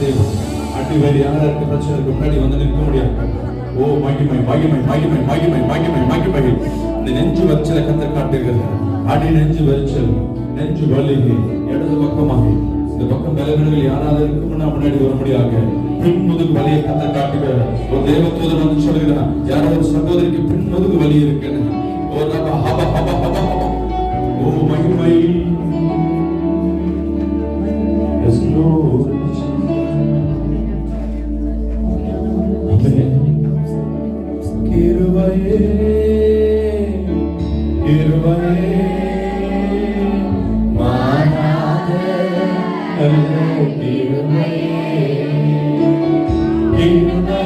தேவன். அடி வேறு யாரா இருக்க பிரச்சனைக்கு முன்னாடி வந்து நிற்க முடியாது. ஓ மகிமை மகிமை மகிமை மகிமை மகிமை மகிமை. இந்த நெஞ்சு வச்சல கத்த காட்டுகிறது. அடி நெஞ்சு வச்சல், நெஞ்சு வலி, இடது பக்கமாக இந்த பக்கம் பலவீனங்கள் யாராவது இருக்கும்னா முன்னாடி வர முடியாது. பின் முதுகு வலியை கத்த காட்டுகிறார். ஒரு தேவதூதன் வந்து சொல்கிறார், யாராவது சகோதரிக்கு பின் முதுகு வலி இருக்குன்னு. ஓ ரப ஹப ஹப ஹப ஹப. ஓ மகிமை. Yes Lord. Amen. கிருபையே கிருபையே மாறாத நல்ல கிருபையே கிருபையே